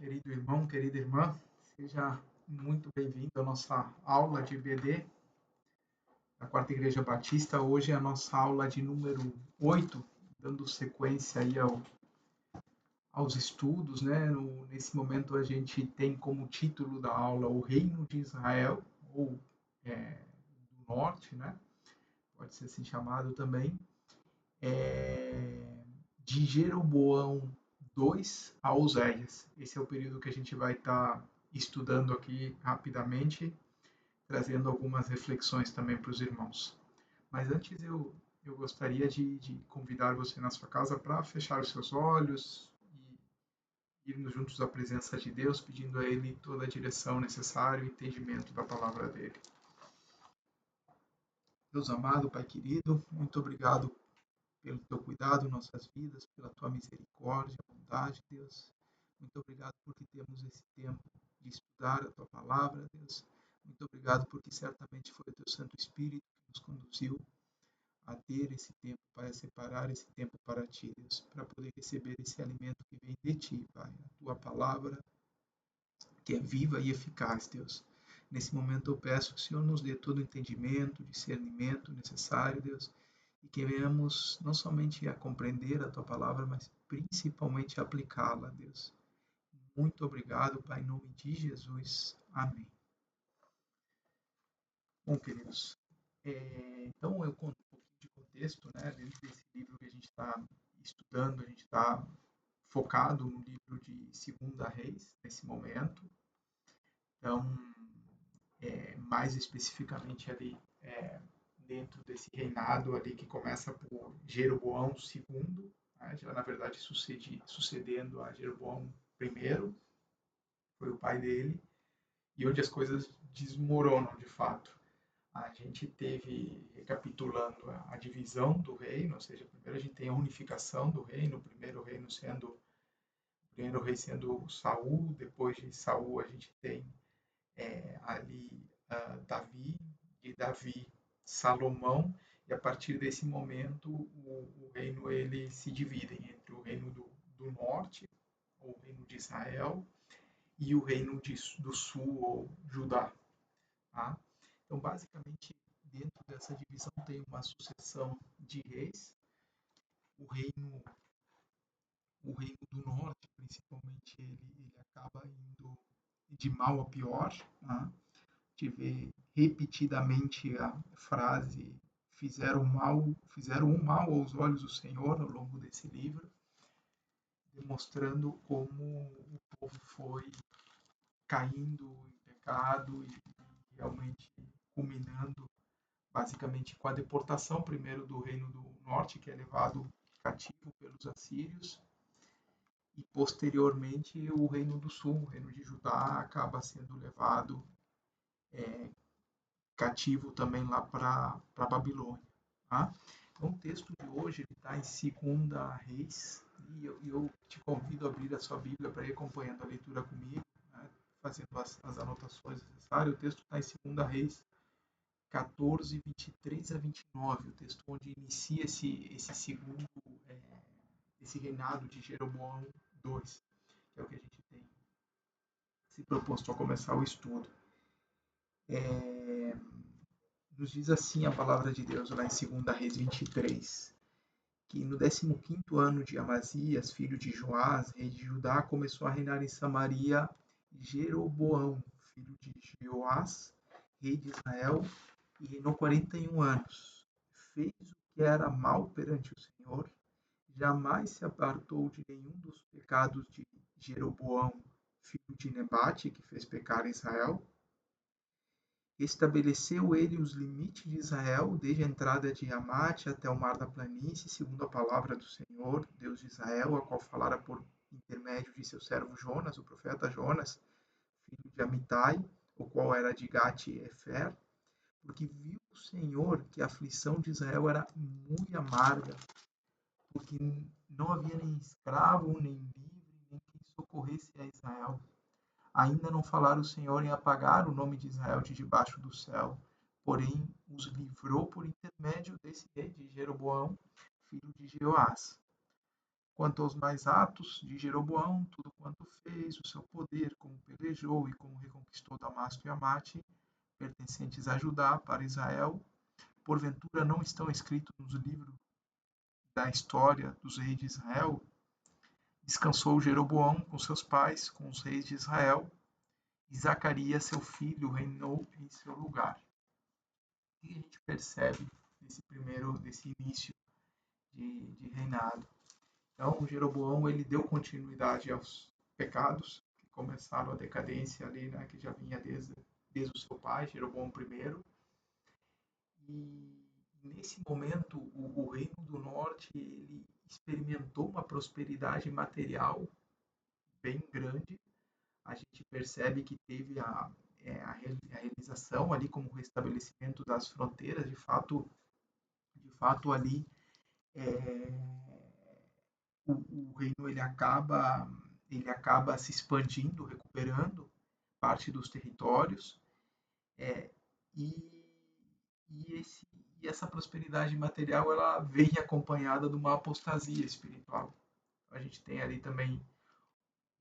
Querido irmão, querida irmã, seja muito bem-vindo à nossa aula de IBD da Quarta Igreja Batista. Hoje é a nossa aula de número 8, dando sequência aí aos estudos, né? Nesse momento a gente tem como título da aula o Reino de Israel, ou do Norte, né? Pode ser assim chamado também, de Jeroboão II a Oséias. Esse é o período que a gente vai estar estudando aqui rapidamente, trazendo algumas reflexões também para os irmãos. Mas antes eu gostaria de convidar você na sua casa para fechar os seus olhos e irmos juntos à presença de Deus, pedindo a Ele toda a direção necessária e entendimento da palavra dele. Deus amado, Pai querido, muito obrigado pelo teu cuidado em nossas vidas, pela tua misericórdia, bondade, Deus. Muito obrigado porque temos esse tempo de estudar a tua palavra, Deus. Muito obrigado porque certamente foi o teu Santo Espírito que nos conduziu a ter esse tempo, para separar esse tempo para ti, Deus, para poder receber esse alimento que vem de ti, Pai. A tua palavra que é viva e eficaz, Deus. Nesse momento eu peço que o Senhor nos dê todo o entendimento, discernimento necessário, Deus, e que venhamos não somente a compreender a tua palavra, mas principalmente a aplicá-la, Deus. Muito obrigado, Pai, em nome de Jesus. Amém. Bom, queridos, então eu conto um pouquinho de contexto, né? Dentro desse livro que a gente está estudando, a gente está focado no livro de Segunda Reis, nesse momento. Então, mais especificamente ali, dentro desse reinado ali que começa por Jeroboão II, né? Já na verdade sucedendo a Jeroboão I, foi o pai dele, e onde as coisas desmoronam de fato. A gente teve, recapitulando, a divisão do reino, ou seja, primeiro a gente tem a unificação do reino, o primeiro rei sendo Saul, depois de Saul a gente tem ali Davi, de Davi Salomão, e a partir desse momento o reino ele se divide entre o reino do norte, ou o reino de Israel, e o reino do sul, ou Judá. Tá? Então, basicamente, dentro dessa divisão tem uma sucessão de reis. O reino, o reino do norte, principalmente, ele acaba indo de mal a pior. Tá? De ver repetidamente a frase fizeram um mal aos olhos do Senhor ao longo desse livro, demonstrando como o povo foi caindo em pecado e realmente culminando basicamente com a deportação primeiro do reino do norte, que é levado cativo pelos assírios, e posteriormente o reino do sul, o reino de Judá, acaba sendo levado cativo também lá para a Babilônia. Tá? Então, o texto de hoje está em Segunda Reis, e eu te convido a abrir a sua Bíblia para ir acompanhando a leitura comigo, né, fazendo as anotações necessárias. O texto está em Segunda Reis 14, 23 a 29, o texto onde inicia esse segundo, esse reinado de Jeroboão II, que é o que a gente tem se proposto a começar o estudo. Nos diz assim a palavra de Deus lá em 2 Reis 23, que no 15º ano de Amazias, filho de Joás, rei de Judá, começou a reinar em Samaria Jeroboão, filho de Joás, rei de Israel, e reinou 41 anos. Fez o que era mal perante o Senhor, jamais se apartou de nenhum dos pecados de Jeroboão, filho de Nebate, que fez pecar Israel. Estabeleceu ele os limites de Israel, desde a entrada de Amate até o mar da planície, segundo a palavra do Senhor, Deus de Israel, a qual falara por intermédio de seu servo Jonas, o profeta Jonas, filho de Amitai, o qual era de Gate-Efer, porque viu o Senhor que a aflição de Israel era muito amarga, porque não havia nem escravo, nem livre, nem quem socorresse a Israel. Ainda não falara o Senhor em apagar o nome de Israel de debaixo do céu, porém os livrou por intermédio desse rei de Jeroboão, filho de Jeoás. Quanto aos mais atos de Jeroboão, tudo quanto fez, o seu poder, como pelejou e como reconquistou Damasco e Amate, pertencentes a Judá, para Israel, porventura não estão escritos nos livros da história dos reis de Israel? Descansou Jeroboão com seus pais, com os reis de Israel, e Zacarias, seu filho, reinou em seu lugar. O que a gente percebe desse início de reinado? Então, Jeroboão ele deu continuidade aos pecados que começaram a decadência ali, né, que já vinha desde o seu pai, Jeroboão I. E nesse momento, o Reino do Norte ele experimentou uma prosperidade material bem grande. A gente percebe que teve a realização ali como o restabelecimento das fronteiras, de fato ali é, o reino ele acaba se expandindo, recuperando parte dos territórios é, e, e, esse, e essa prosperidade material ela vem acompanhada de uma apostasia espiritual. A gente tem ali também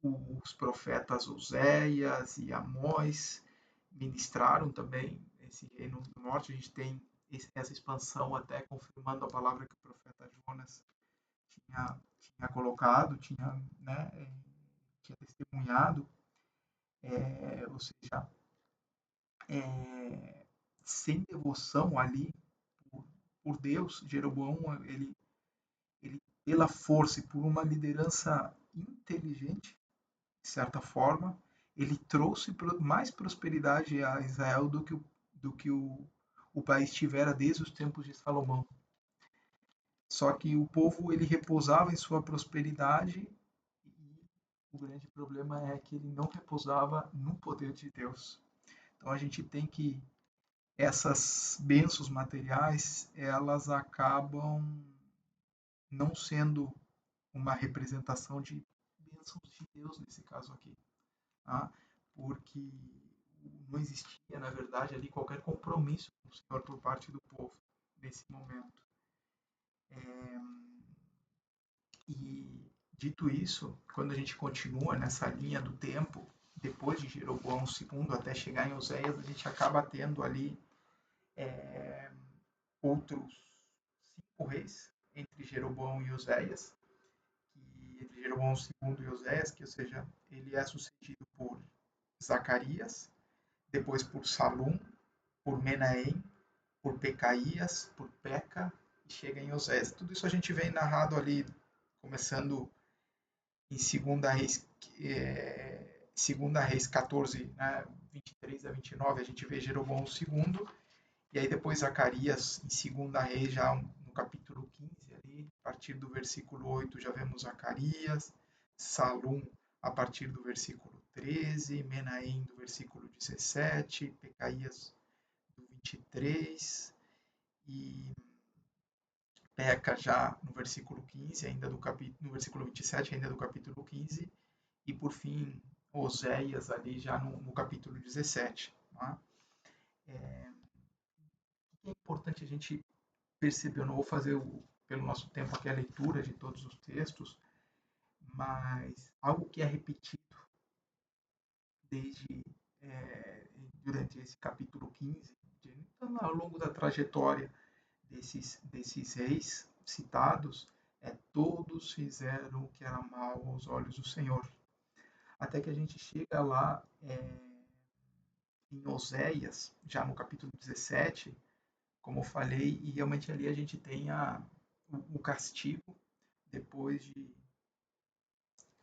os profetas Oséias e Amós ministraram também esse reino do norte. A gente tem essa expansão até confirmando a palavra que o profeta Jonas tinha colocado, né, tinha testemunhado, ou seja, é, sem devoção ali por, por Deus, Jeroboão, ele, pela força e por uma liderança inteligente, de certa forma, ele trouxe mais prosperidade a Israel do que o país tivera desde os tempos de Salomão. Só que o povo ele repousava em sua prosperidade e o grande problema é que ele não repousava no poder de Deus. Então a gente tem que essas bênçãos materiais elas acabam não sendo uma representação de bênçãos de Deus nesse caso aqui, tá? Porque não existia, na verdade, ali qualquer compromisso com o Senhor por parte do povo nesse momento. E dito isso, quando a gente continua nessa linha do tempo, depois de Jeroboão II até chegar em Oséias, a gente acaba tendo ali outros 5 reis entre Jeroboão e Oséias, entre Jeroboão II e Oséias, que ou seja, ele é sucedido por Zacarias, depois por Salum, por Menahem, por Pecaías, por Peca, e chega em Oséias. Tudo isso a gente vem narrado ali, começando em 2 Reis 14, né, 23 a 29, a gente vê Jeroboão II, e aí depois Zacarias em 2 Reis, já no capítulo 15, ali, a partir do versículo 8, já vemos Zacarias, Salum a partir do versículo 13, Menahem do versículo 17, Pecaías do 23, e Peca já no versículo 15, ainda no versículo 27, ainda do capítulo 15, e por fim Oséias ali já no capítulo 17. Tá? É importante a gente perceber, eu não vou fazer pelo nosso tempo aqui a leitura de todos os textos, mas algo que é repetido desde durante esse capítulo 15, então, ao longo da trajetória desses reis citados, todos fizeram o que era mal aos olhos do Senhor. Até que a gente chega lá em Oséias, já no capítulo 17, como eu falei, e realmente ali a gente tem o castigo depois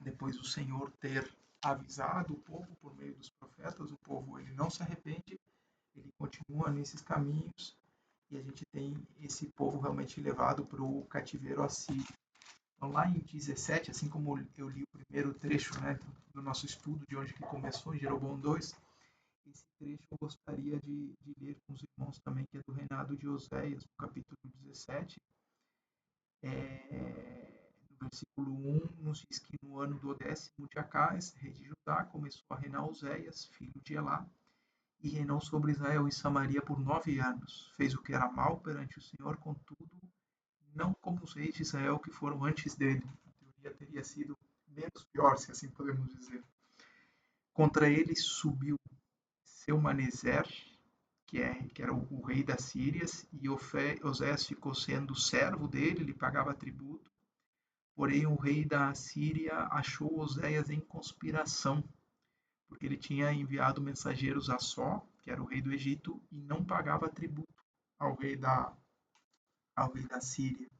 depois do Senhor ter avisado o povo por meio dos profetas. O povo ele não se arrepende, ele continua nesses caminhos, e a gente tem esse povo realmente levado para o cativeiro assírio. Então, lá em 17, assim como eu li o primeiro trecho, né, do nosso estudo, de onde que começou, em Jeroboão 2, esse trecho eu gostaria de ler com os irmãos também, que é do reinado de Oséias, no capítulo 17, no versículo 1, nos diz que no ano do 10º de Acás, rei de Judá, começou a reinar Oséias, filho de Elá, e reinou sobre Israel e Samaria por 9 anos. Fez o que era mal perante o Senhor, contudo, não como os reis de Israel que foram antes dele. dia teria sido menos pior, se assim podemos dizer. Contra ele subiu Selmaneser, que era o rei da Síria, e Oséias ficou sendo servo dele, lhe pagava tributo. Porém, o rei da Síria achou Oséias em conspiração, porque ele tinha enviado mensageiros a Só, que era o rei do Egito, e não pagava tributo ao rei da, ao rei da Síria,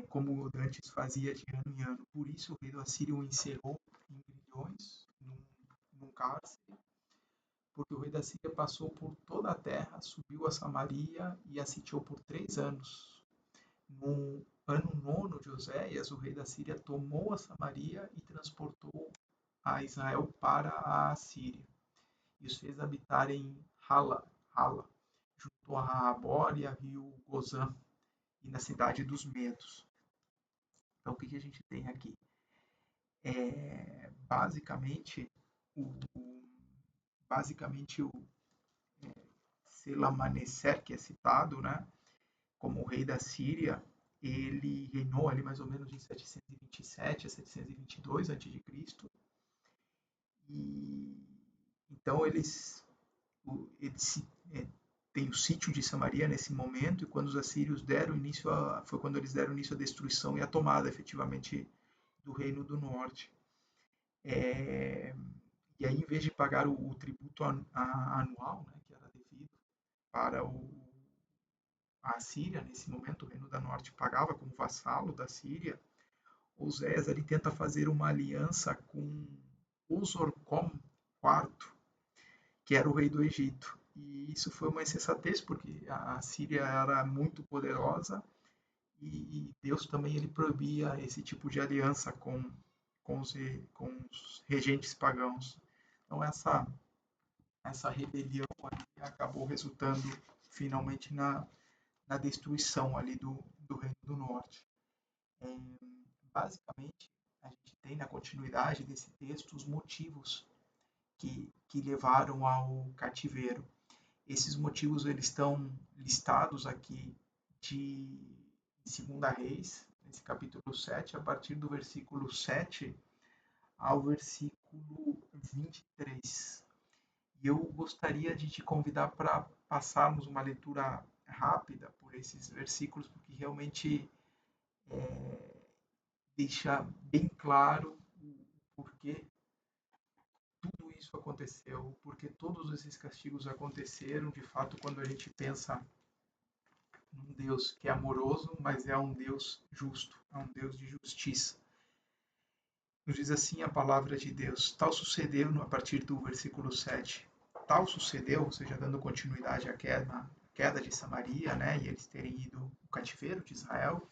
como antes fazia de ano em ano. Por isso, o rei da Síria o encerrou em grilhões, num cárcere, porque o rei da Síria passou por toda a terra, subiu a Samaria e a sitiou por 3 anos. No ano nono de Oséias, o rei da Síria tomou a Samaria e transportou a Israel para a Síria, e os fez habitar em Hala, junto a Raabor e a rio Gozã, e na cidade dos Medos. Então, o que a gente tem aqui? Basicamente, o, basicamente o Selamaneser, que é citado, né, como o rei da Síria, ele reinou ali mais ou menos em 727 a 722 a.C. E então eles tem o sítio de Samaria nesse momento, e quando os assírios foi quando eles deram início à destruição e à tomada efetivamente do reino do norte. E aí, em vez de pagar o tributo anual, né, que era devido para a Síria, nesse momento o reino do norte pagava como vassalo da Síria, Oséias ele tenta fazer uma aliança com Usorcom IV, que era o rei do Egito. E isso foi uma insensatez, porque a Síria era muito poderosa e Deus também ele proibia esse tipo de aliança com os regentes pagãos. Então essa rebelião acabou resultando finalmente na destruição ali do Reino do Norte. É, basicamente, a gente tem na continuidade desse texto os motivos que levaram ao cativeiro. Esses motivos eles estão listados aqui de 2 Reis, nesse capítulo 7, a partir do versículo 7 ao versículo 23. E eu gostaria de te convidar para passarmos uma leitura rápida por esses versículos, porque realmente deixa bem claro o porquê tudo isso aconteceu, porque todos esses castigos aconteceram, de fato, quando a gente pensa num Deus que é amoroso, mas é um Deus justo, é um Deus de justiça. Nos diz assim a palavra de Deus. Tal sucedeu, a partir do versículo 7, tal sucedeu, ou seja, dando continuidade à queda de Samaria, né, e eles terem ido ao cativeiro de Israel.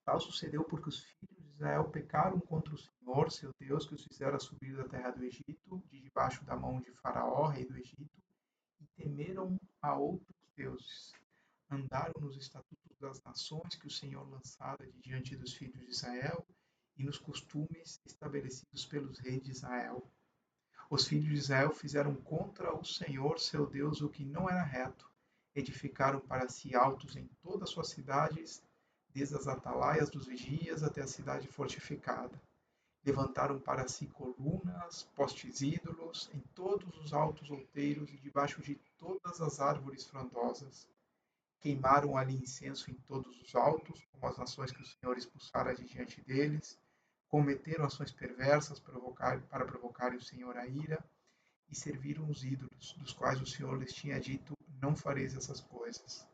Tal sucedeu porque os filhos de Israel pecaram contra o Senhor, seu Deus, que os fizera subir da terra do Egito, de debaixo da mão de Faraó, rei do Egito, e temeram a outros deuses. Andaram nos estatutos das nações que o Senhor lançara de diante dos filhos de Israel, e nos costumes estabelecidos pelos reis de Israel. Os filhos de Israel fizeram contra o Senhor, seu Deus, o que não era reto. Edificaram para si altos em todas as suas cidades, desde as atalaias dos vigias até a cidade fortificada. Levantaram para si colunas, postes ídolos, em todos os altos outeiros e debaixo de todas as árvores frondosas. Queimaram ali incenso em todos os altos, como as nações que o Senhor expulsara de diante deles. Cometeram ações perversas para provocarem o Senhor a ira, e serviram os ídolos, dos quais o Senhor lhes tinha dito: não fareis essas coisas.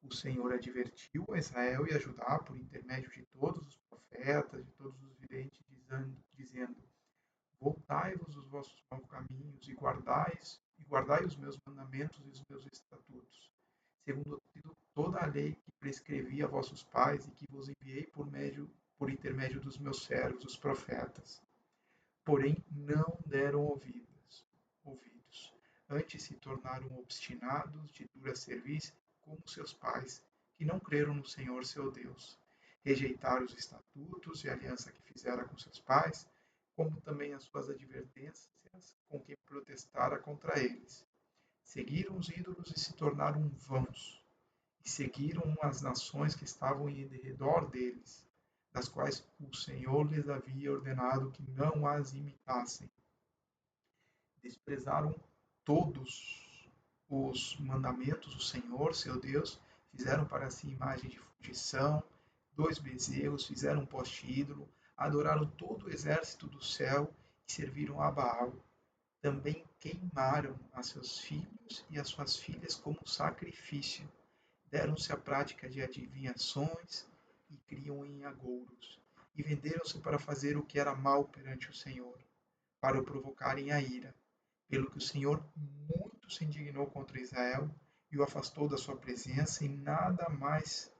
O Senhor advertiu a Israel e a Judá por intermédio de todos os profetas, de todos os videntes, dizendo: voltai-vos dos vossos maus caminhos e guardai os meus mandamentos e os meus estatutos, segundo toda a lei que prescrevi a vossos pais e que vos enviei por intermédio dos meus servos, os profetas. Porém, não deram ouvidos. Antes se tornaram obstinados, de dura cerviz, como seus pais, que não creram no Senhor seu Deus. Rejeitaram os estatutos e a aliança que fizera com seus pais, como também as suas advertências, com que protestara contra eles. Seguiram os ídolos e se tornaram vãos, e seguiram as nações que estavam em redor deles. das quais o Senhor lhes havia ordenado que não as imitassem. Desprezaram todos os mandamentos do Senhor, seu Deus, fizeram para si imagem de fundição, 2 bezerros, fizeram um poste ídolo, adoraram todo o exército do céu e serviram a Baal. Também queimaram a seus filhos e as suas filhas como sacrifício. Deram-se à prática de adivinhações e criam em agouros. E venderam-se para fazer o que era mal perante o Senhor, para o provocarem a ira. Pelo que o Senhor muito se indignou contra Israel e o afastou da sua presença, e nada mais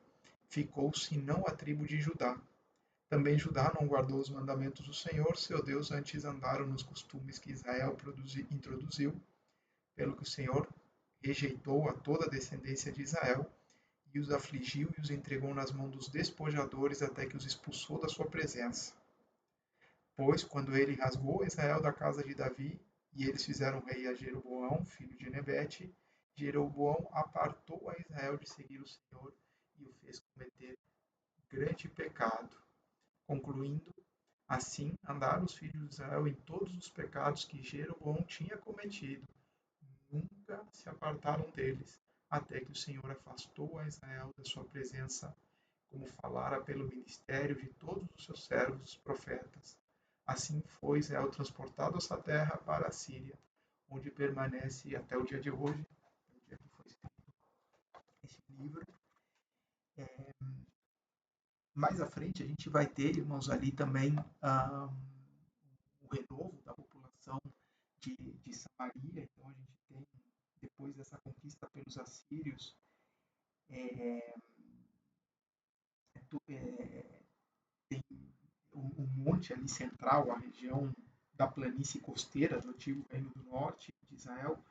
ficou senão a tribo de Judá. Também Judá não guardou os mandamentos do Senhor, seu Deus, antes andaram nos costumes que Israel introduziu, pelo que o Senhor rejeitou a toda a descendência de Israel, e os afligiu e os entregou nas mãos dos despojadores até que os expulsou da sua presença. Pois, quando ele rasgou Israel da casa de Davi, e eles fizeram rei a Jeroboão, filho de Nebete, Jeroboão apartou a Israel de seguir o Senhor e o fez cometer grande pecado. Concluindo, assim andaram os filhos de Israel em todos os pecados que Jeroboão tinha cometido. Nunca se apartaram deles, até que o Senhor afastou a Israel da sua presença, como falara pelo ministério de todos os seus servos, os profetas. Assim foi Israel transportado dessa terra para a Síria, onde permanece até o dia de hoje, o dia que foi escrito esse livro. Mais à frente a gente vai ter, irmãos, ali também o renovo da população de Samaria. Então a gente tem, depois dessa conquista pelos assírios, é, tem o monte ali central, a região da planície costeira do antigo Reino do Norte de Israel,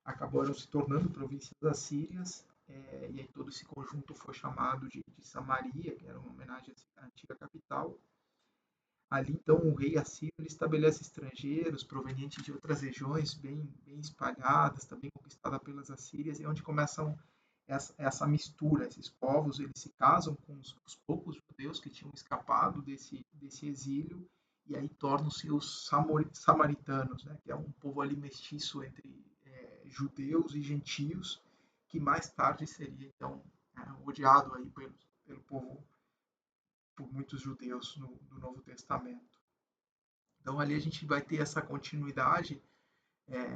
acabaram se tornando províncias assírias, e aí todo esse conjunto foi chamado de Samaria, que era uma homenagem à antiga capital. Ali, então, o rei assírio ele estabelece estrangeiros provenientes de outras regiões bem espalhadas, também conquistadas pelas assírias, e é onde começam essa mistura. Esses povos eles se casam com os poucos judeus que tinham escapado desse exílio, e aí tornam-se os samaritanos, né, que é um povo ali mestiço entre judeus e gentios, que mais tarde seria, então, odiado aí pelo povo, por muitos judeus no Novo Testamento. Então ali a gente vai ter essa continuidade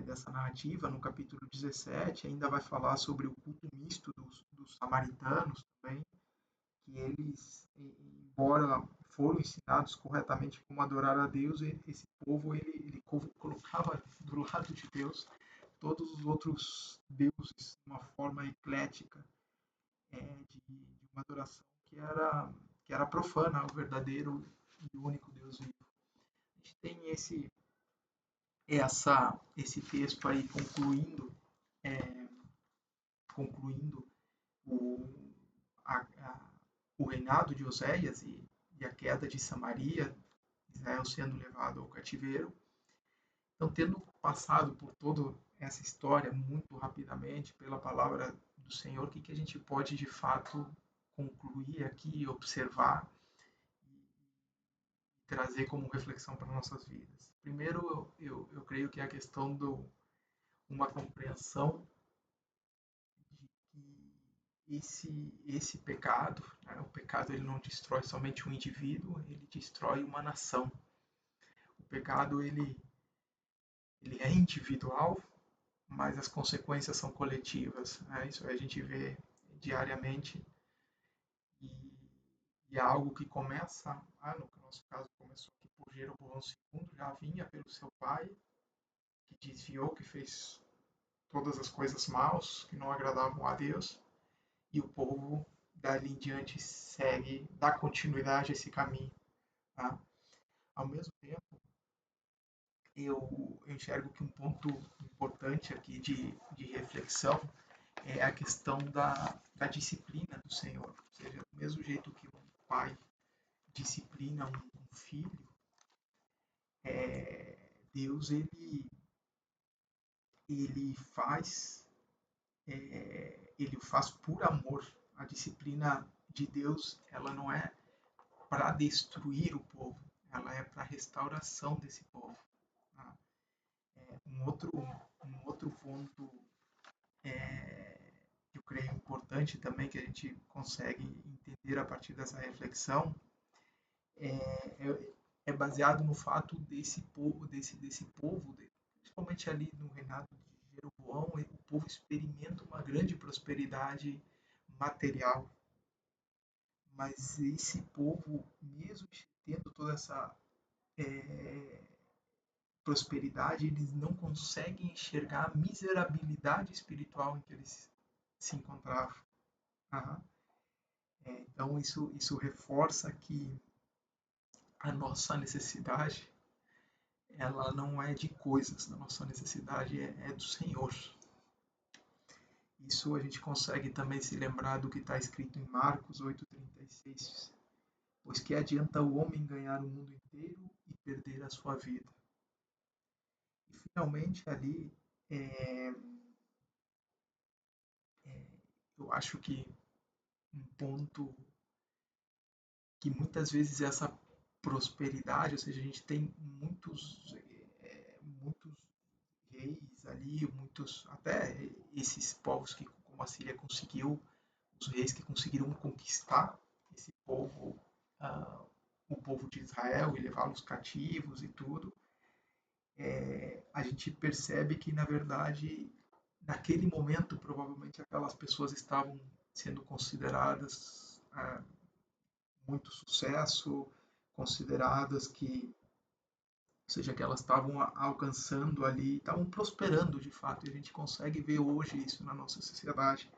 dessa narrativa no capítulo 17, ainda vai falar sobre o culto misto dos samaritanos também, que eles, embora foram ensinados corretamente como adorar a Deus, esse povo ele colocava do lado de Deus todos os outros deuses de uma forma eclética, de uma adoração que era profana ao verdadeiro e único Deus vivo. A gente tem esse texto aí concluindo o, o reinado de Oséias e a queda de Samaria, Israel sendo levado ao cativeiro. Então, tendo passado por toda essa história muito rapidamente pela palavra do Senhor, o que a gente pode de fato concluir aqui, observar e trazer como reflexão para nossas vidas? Primeiro, eu creio que é a questão uma compreensão de que esse pecado, né, o pecado ele não destrói somente um indivíduo, ele destrói uma nação. O pecado ele é individual, mas as consequências são coletivas. Né? Isso a gente vê diariamente e, e é algo que começa, no nosso caso começou aqui por Jeroboão II, já vinha pelo seu pai, que desviou, que fez todas as coisas maus que não agradavam a Deus, e o povo dali em diante segue, dá continuidade a esse caminho. Tá? Ao mesmo tempo, eu enxergo que um ponto importante aqui de reflexão é a questão da disciplina do Senhor. Ou seja, do mesmo jeito que um pai disciplina um filho, Deus ele faz ele o faz por amor. A disciplina de Deus ela não é para destruir o povo, ela é para a restauração desse povo. Tá? Um outro ponto que eu creio importante também, que a gente consegue entender a partir dessa reflexão, é baseado no fato desse povo, principalmente ali no reinado de Jeroboão, o povo experimenta uma grande prosperidade material, mas esse povo, mesmo tendo toda essa prosperidade, eles não conseguem enxergar a miserabilidade espiritual em que eles se encontravam. Tá? Então isso reforça que a nossa necessidade ela não é de coisas, a nossa necessidade é do Senhor. Isso a gente consegue também se lembrar do que está escrito em Marcos 8,36. Pois que adianta o homem ganhar o mundo inteiro e perder a sua vida. E finalmente ali, é, eu acho que um ponto que muitas vezes essa prosperidade, ou seja, a gente tem muitos reis ali, muitos, até esses povos que, como a Síria conseguiu, os reis que conseguiram conquistar esse povo, ah, o povo de Israel e levá-los cativos e tudo, a gente percebe que, na verdade, naquele momento, provavelmente aquelas pessoas estavam sendo consideradas muito sucesso, consideradas que, ou seja, que elas estavam alcançando ali, estavam prosperando de fato, e a gente consegue ver hoje isso na nossa sociedade.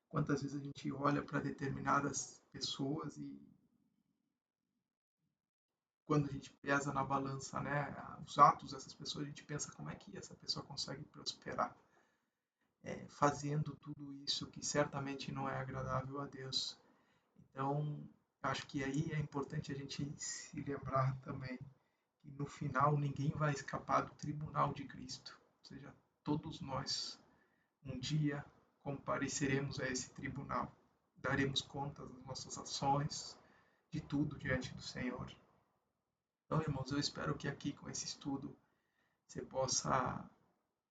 Quantas vezes a gente olha para determinadas pessoas e quando a gente pesa na balança, né, os atos dessas pessoas, a gente pensa como é que essa pessoa consegue prosperar, fazendo tudo isso que certamente não é agradável a Deus. Então, acho que aí é importante a gente se lembrar também que no final ninguém vai escapar do tribunal de Cristo. Ou seja, todos nós um dia compareceremos a esse tribunal. Daremos conta das nossas ações, de tudo diante do Senhor. Então, irmãos, eu espero que aqui com esse estudo você possa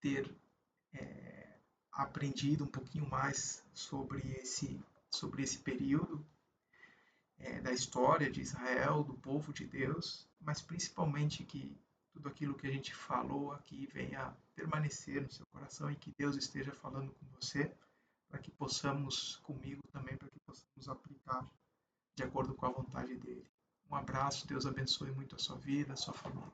ter aprendido um pouquinho mais sobre esse período da história de Israel, do povo de Deus, mas principalmente que tudo aquilo que a gente falou aqui venha permanecer no seu coração e que Deus esteja falando com você, para que possamos, comigo também, para que possamos aplicar de acordo com a vontade dele. Um abraço, Deus abençoe muito a sua vida, a sua família.